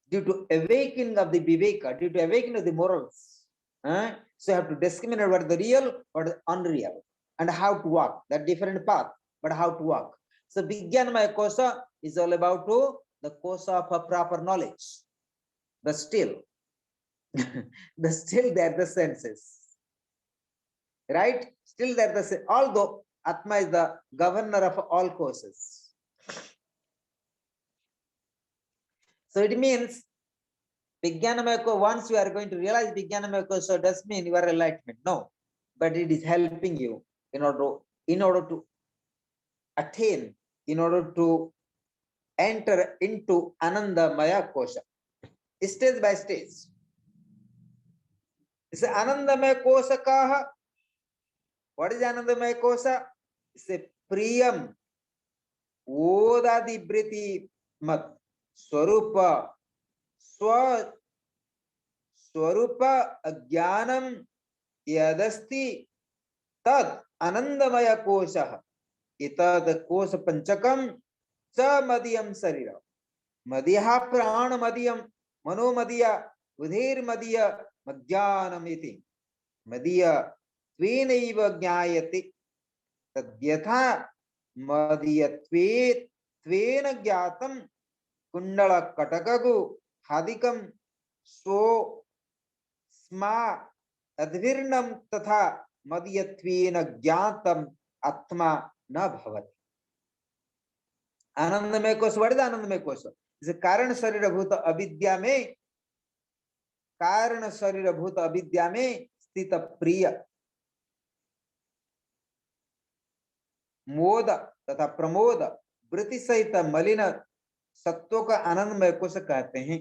due to awakening of the Viveka, due to awakening of the morals. So you have to discriminate what is the real, what is unreal, and how to walk that different path, but how to walk. So Vijnanamaya Kosa is all about the kosa of a proper knowledge. But still, still there are the senses, right? Still there are the, although Atma is the governor of all courses. So it means Vijnanamaya Kosa, once you are going to realize Vijnanamaya Kosa does mean you are enlightenment. No, but it is helping you in order to attain, in order to enter into Anandamaya Kosa, stage by stage. It's Anandamaya Kosa kaha. What is Anandamaya Kosa? It's a Priyam Odadi Briti Mat Swarupa Swarupa Jnanam Yadasti Tad Anandamaya Kosa Itad Kosa Panchakam Sa Madhyam Sarira Madhya Prana Madhyam Mano Madhya Udhir Madhya Madhyanam iti Madhya Tvenaiva Jnayati Tadyatha Madhyatve Tvena Jyatam Kundala Katakagu Hadikam So Sma Advirnam Tatha Madhyatvena Jyatam Atma Na Bhavati. Anandamaya Kosa, what is Anandamaya Kosa? It's a Karana Sarira Bhuta Avidya mein, Karana Sarira Bhuta Avidya mein Sthita Priya मोद तथा प्रमोद वृत्ति सहित मलिन सत्वों का आनंदमय कोश कहते हैं।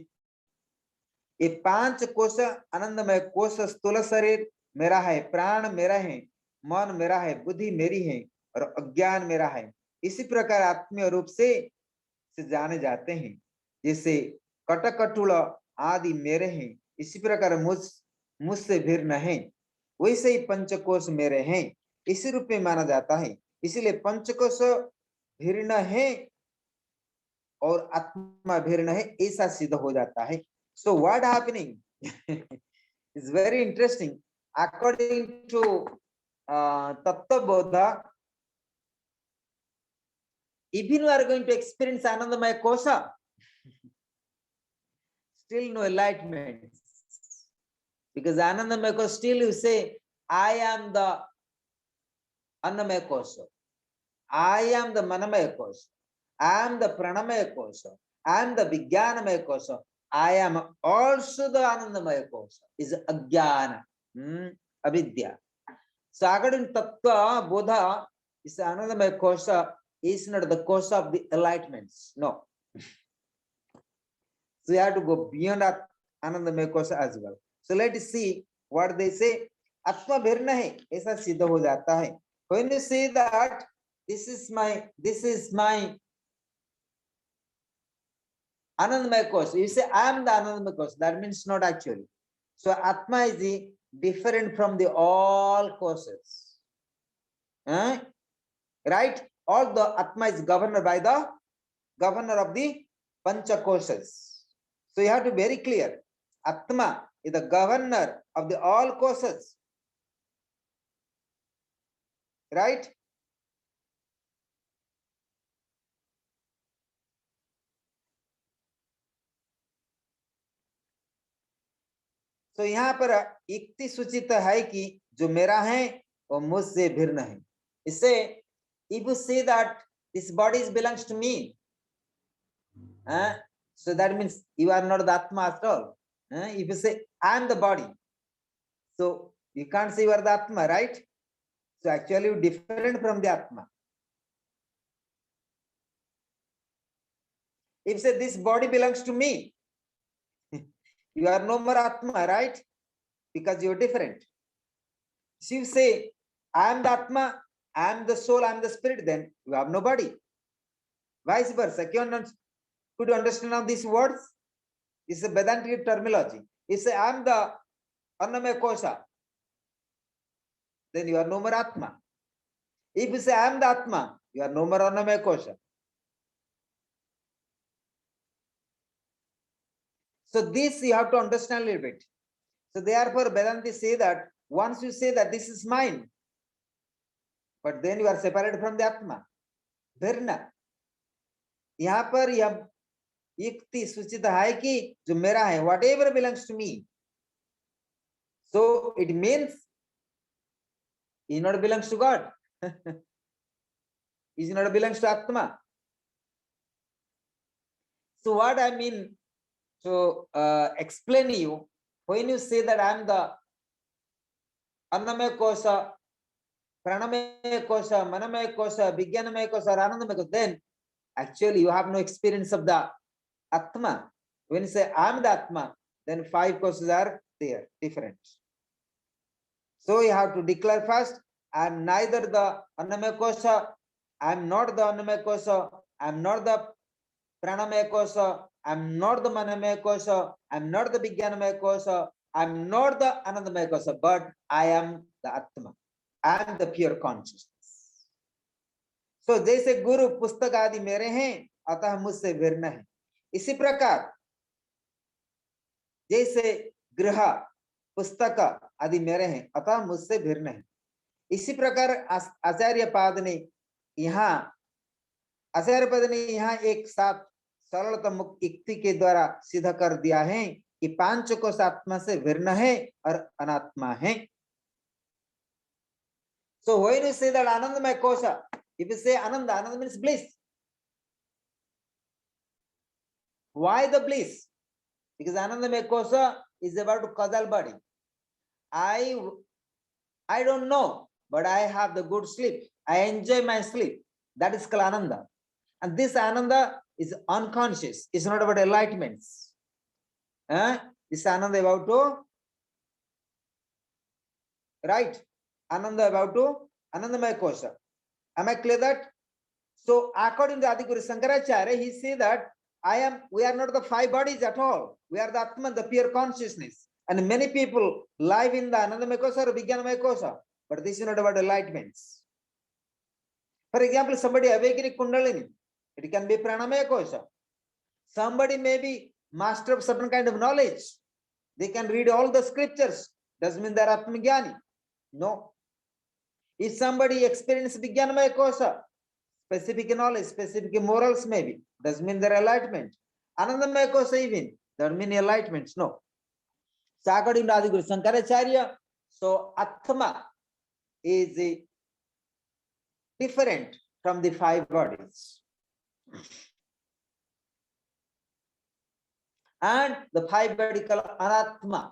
ये 5 कोश आनंदमय कोश स्थूल शरीर मेरा है, प्राण मेरा है, मन मेरा है, बुद्धि मेरी है और अज्ञान मेरा है। इसी प्रकार आत्मीय रूप से जाने जाते हैं। जैसे कटकटुल आदि मेरे हैं, इसी प्रकार मुझसे भिन्न है, वैसे ही पंचकोश मेरे हैं, इसी रूप में माना जाता है। इसीलिए पंचकोश भिन्न है और आत्मा भिन्न है, ऐसा सिद्ध हो जाता है। So what happening is very interesting according to Tattvabodh. Even we are going to experience Anandamaya Kosha, still no enlightenment. Because Anandamaya Kosha, still you say, I am the Annamaya Kosha, I am the Manamaya Kosha, I am the Pranamaya Kosha, I am the Vijnanamaya Kosha, I am also the Anandamaya Kosha. Is Ajnana, Avidya. So according to Tattva Bodha, is Anandamaya Kosha is not the cause of the enlightenments. No. So you have to go beyond that Anandamaya Kosha as well. So let us see what they say. Atma bhirna hai, aisa siddha ho jata hai. When you say that this is my Anandamaya Kosha, you say I am the Anandamaya Kosha. That means not actually. So Atma is the different from the all causes. Right? All the Atma is governed by the governor of the Panchakoshas. So you have to be very clear. Atma is the governor of the all koshas. Right? So यहाँ पर युक्ति सूचित है कि जो मेरा है वो मुझसे भिन्न है। इससे if you say that this body belongs to me, so that means you are not the Atma after all. If you say I am the body, so you can't say you are the Atma, right? So actually you are different from the Atma. If you say this body belongs to me, you are no more Atma, right? Because you are different. So you say I am the Atma, I am the soul, I am the spirit, then you have no body. Vice versa. Could you understand now these words? It's a Vedantic terminology. You say I am the Annamaya Kosha, then you are no more Atma. If you say I am the Atma, you are no more Annamaya Kosha. So this you have to understand a little bit. So therefore Vedanti say that once you say that this is mine, but then you are separated from the Atma. Bhirna. यहाँ पर यह युक्ति सूचित है कि जो मेरा है, whatever belongs to me. So it means it not belongs to God. It not belongs to Atma. So what I mean to explain to you, when you say that I am the Annamaya Kosha, Pranamaya Kosha, Manamaya Kosha, Vijnanamaya Kosha, Anandamaya Kosha, then actually you have no experience of the Atma. When you say I am the Atma, then 5 koshas are there, different. So you have to declare first, I am neither the Annamaya Kosha, I am not the Annamaya Kosha, I am not the Pranamaya Kosha, I am not the Manamaya Kosha, I am not the Vijnanamaya Kosha, I am not the Anandamaya Kosha, but I am the Atma. I am the pure consciousness. So जैसे गुरु पुस्तक आदि मेरे हैं, अतः मुझसे भिन्न है। इसी प्रकार जैसे गृह पुस्तक आदि मेरे हैं, अतः मुझसे भिन्न है। इसी प्रकार आचार्य पाद ने यहाँ एक साथ सरलतम युक्ति के द्वारा सिद्ध कर दिया है कि 5 कोश आत्मा से भिन्न है और अनात्मा है। So when you say that Anandamaya Kosha, if you say Ananda means bliss. Why the bliss? Because Anandamaya Kosha is about causal body. I don't know, but I have the good sleep. I enjoy my sleep. That is called Ananda. And this Ananda is unconscious. It's not about enlightenments. This Ananda about to, right? Ananda about to Anandamaya Kosha. Am I clear that? So according to Adi Guru Shankaracharya, he said that we are not the five bodies at all. We are the Atman, the pure consciousness. And many people live in the Anandamaya Kosha or Vijnanamaya Kosha, but this is not about enlightenments. For example, somebody awakening Kundalini, it can be Pranamaya Kosha. Somebody may be master of certain kind of knowledge. They can read all the scriptures. Doesn't mean they're Atmagyani. No. If somebody experiences Vijnanamaya Kosha, specific knowledge, specific morals maybe, doesn't mean they're enlightenment. Anandamaya Kosha even, doesn't mean enlightenments, no. So according to Adi Guru Shankaracharya, so Atma is different from the five bodies. And the five body called Anatma,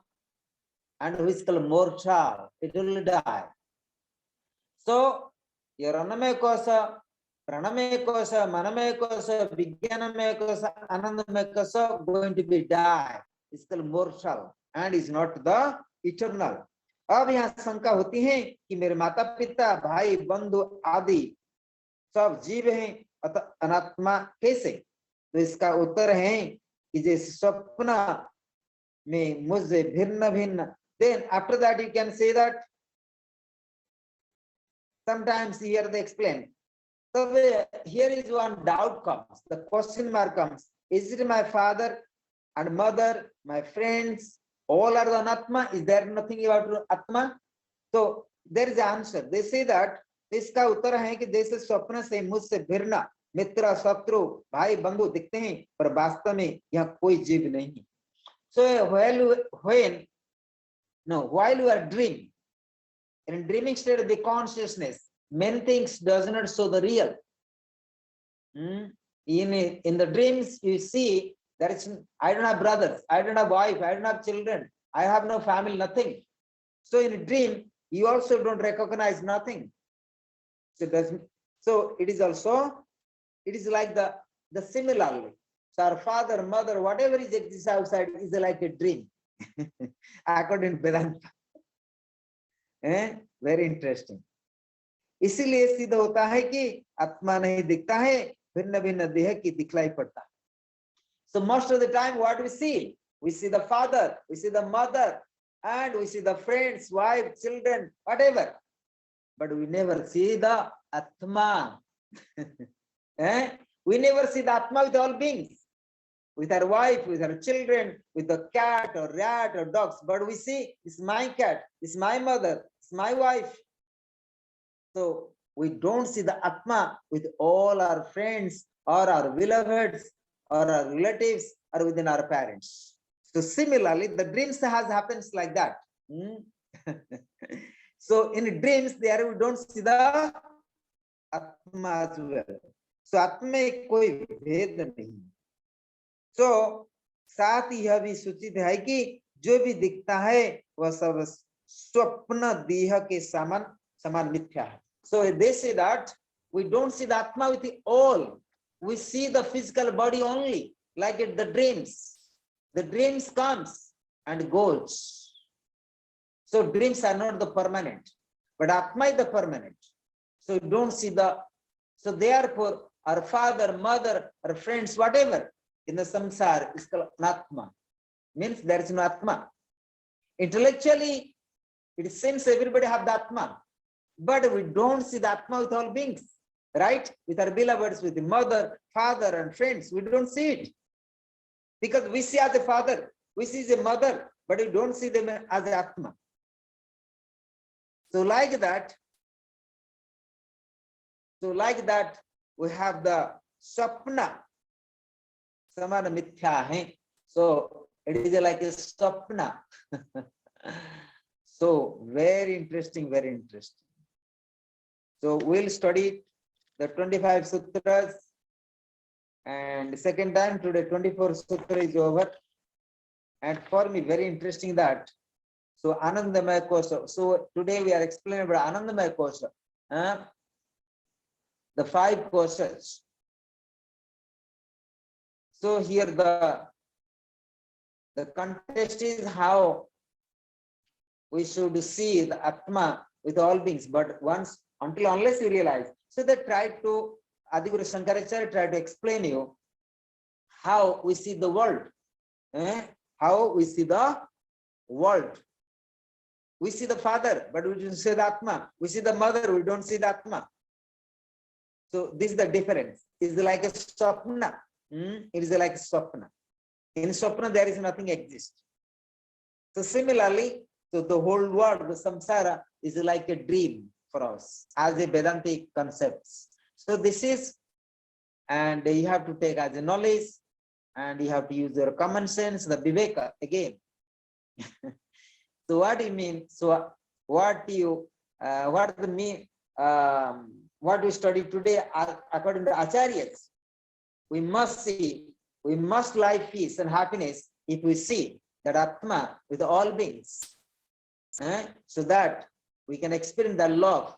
and which is called mortal, it will die. So your Annamaya Kosha, Pranamaya Kosha, Manamaya Kosha, Vijnanamaya Kosha, Anandamaya Kosha going to be die. It's called mortal and is not the eternal. अब यहाँ शंका होती है कि मेरे माता पिता भाई बंधु आदि सब जीव हैं अतः अनात्मा कैसे? तो इसका उत्तर है कि जैसे स्वप्न में मुझसे भिन्न भिन्न, then after that you can say that sometimes here they explain. So here is one doubt comes, the question mark comes, is it my father and mother, my friends, all are the Anatma? Is there nothing about Atma? So there is an answer. They say that इसका उत्तर है कि जैसे स्वप्न से मुझसे भिन्न मित्र शत्रु भाई बंधु दिखते हैं पर वास्तव में यहाँ कोई जीव नहीं. So while you are dreaming, in dreaming state of the consciousness, many things does not show the real. In the dreams you see that it's, I don't have brothers, I don't have wife, I don't have children, I have no family, nothing. So in a dream you also don't recognize nothing. So it is also, it is like the similarly. So our father, mother, whatever is exists outside is like a dream. According to Vedanta. Very interesting. इसीलिए सिद्ध होता है कि आत्मा नहीं दिखता है, भिन्न भिन्न देह की दिखलाई पड़ता है. So most of the time what we see the father, we see the mother, and we see the friends, wife, children, whatever. But we never see the Atma. We never see the Atma with all beings. With our wife, with our children, with the cat or rat or dogs. But we see, it's my cat, it's my mother, it's my wife. So we don't see the Atma with all our friends or our beloveds or our relatives or within our parents. So similarly, the dreams happens like that. So in dreams, there we don't see the Atma as well. So Atma में कोई भेद नहीं. So साथ ही यह भी सूचित है कि जो भी दिखता है वह सब स्वप्न देह के समान मिथ्या है. So they say that we don't see the Atma with all. We see the physical body only, like in the dreams. The dreams comes and goes. So dreams are not the permanent, but Atma is the permanent. So you don't see the, so therefore our father, mother, our friends, whatever in the samsara is called Atma. Means there is no Atma. Intellectually, it seems everybody have the Atma, but we don't see the Atma with all beings, right? With our beloveds, with the mother, father, and friends, we don't see it. Because we see as a father, we see as a mother, but we don't see them as an Atma. So like that, we have the Swapna, Samana Mithya hai. So it is like a Swapna. So very interesting, very interesting. So we'll study the 25 sutras, and second time today 24 sutra is over. And for me very interesting that, so Anandamaya Kosha. So today we are explaining about Anandamaya Kosha, the 5 koshas. So here the context is how we should see the Atma with all beings, but unless you realize. So they tried to, Adi Guru Shankaracharya tried to explain you how we see the world. How we see the world. We see the Father, but we don't see the Atma. We see the Mother, we don't see the Atma. So this is the difference. It's like a swapna. It is like a swapna. In swapna, there is nothing exists. So similarly, so the whole world, the samsara, is like a dream for us as a Vedantic concepts. So this is, and you have to take as a knowledge, and you have to use your common sense, the viveka again. So what do you mean? So what do you, what the mean? What we study today, according to Acharyas, we must see, we must live peace and happiness if we see that Atma with all beings, so that we can experience that love,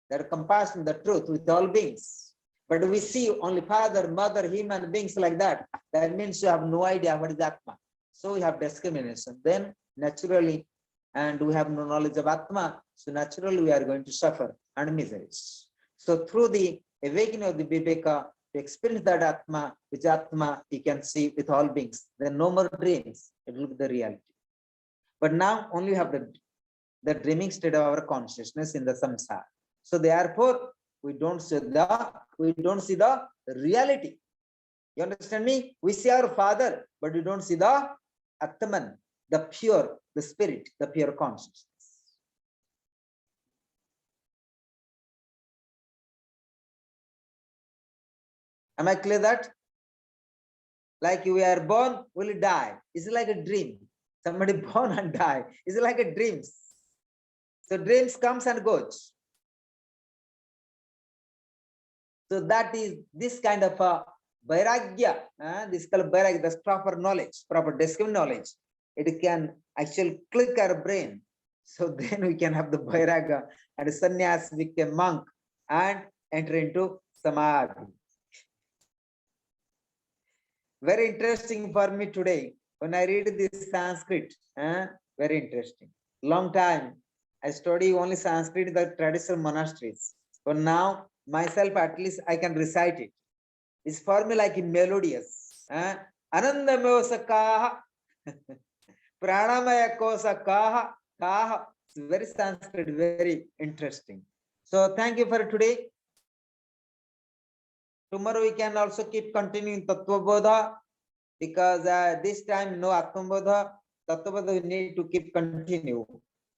that compassion, the truth with all beings. But we see only Father, Mother, human beings like that. That means you have no idea what is Atma. So we have discrimination. Then naturally, and we have no knowledge of Atma, so naturally we are going to suffer and miseries. So through the awakening of the Viveka, to experience that Atma, which Atma you can see with all beings. Then no more dreams, it will be the reality. But now only we have the dreaming state of our consciousness in the samsara. So therefore, we don't see the reality. You understand me? We see our Father, but we don't see the Atman, the pure, the spirit, the pure consciousness. Am I clear that? Like you are born, will die. It's like a dream. Somebody born and die. It's like a dreams. So dreams comes and goes. So that is this kind of a vairagya. This kind of vairagya, that's proper knowledge, proper descriptive knowledge. It can actually click our brain. So then we can have the vairagya and sannyas, become monk and enter into samadhi. Very interesting for me today when I read this Sanskrit. Very interesting. Long time I study only Sanskrit in the traditional monasteries. But now myself, at least I can recite it. It's for me like melodious. Anandamosakaha Pranamaya kosakaha kaha. It's very Sanskrit, very interesting. So thank you for today. Tomorrow we can also keep continuing Tattva Bodha, because this time no Atma Bodha. Tattva Bodha we need to keep continue,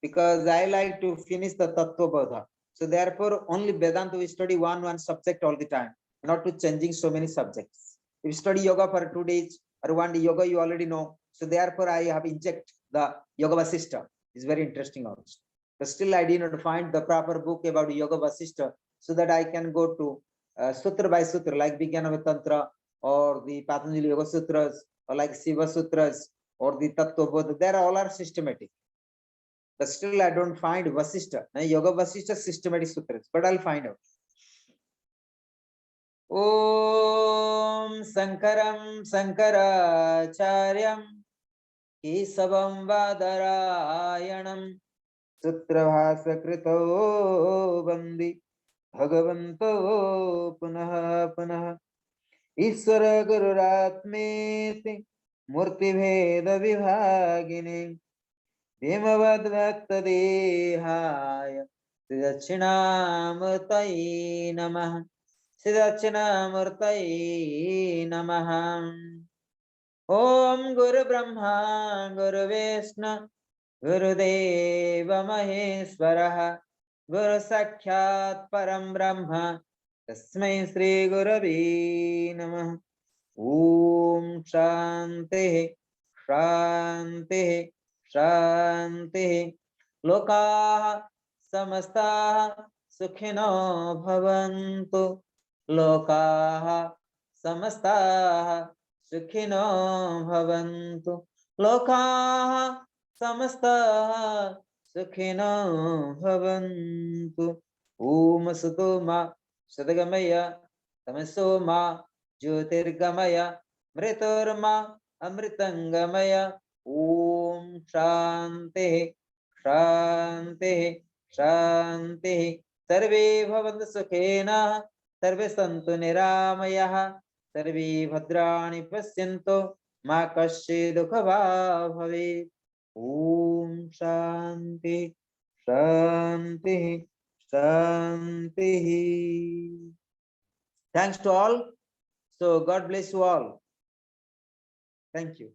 because I like to finish the Tattva Bodha. So therefore only Vedanta we study one subject all the time, not to changing so many subjects. If you study yoga for 2 days or 1 day, yoga you already know. So therefore I have inject the Yoga Vasishtha. It's very interesting also. But still I did not find the proper book about Yoga Vasishtha, so that I can go to sutra by sutra, like Vijnana Tantra or the Patanjali Yoga Sutras, or like Shiva Sutras or the Tattva Bodha. They all are systematic. But still I don't find Vasishtha, Yoga Vasishtha systematic sutras, but I'll find out. Om Sankaram Sankaracharyam Kesavam Vadarayanam Sutrabhasa Krito Bandi Bhagavanto Punaha Punaha Ishvara Gururatmeti Murti Bheda Vibhagini Bhimavad Bhakta Dehaya Siddhachinamurtai Namaha Siddhachinamurtai Namaha. Om Guru Brahma Guru Vishnu Guru Deva Maheshwaraha Guru Sakshat Param Brahma Tasmai Shri Gurave Namaha. Om Shanti Shanti Shanti. Lokaha Samastaha Sukhino Bhavantu. Lokaha Samastaha Sukhino Bhavantu. Lokaha Samastaha Sukhino Bhavantu. Om Sutoma Sadagamaya Tamasoma Jyotirgamaya Mritorma Amritangamaya. Om Shanti Shanti Shanti. Sarve Bhavantu Sukhena Sarve Santu Niramayah सर्वे भद्राणि पश्यन्तु मा कश्चित् दुःखभाग् भवेत्। ओम शांति शांति शांति। Thanks to all. So God bless you all. Thank you.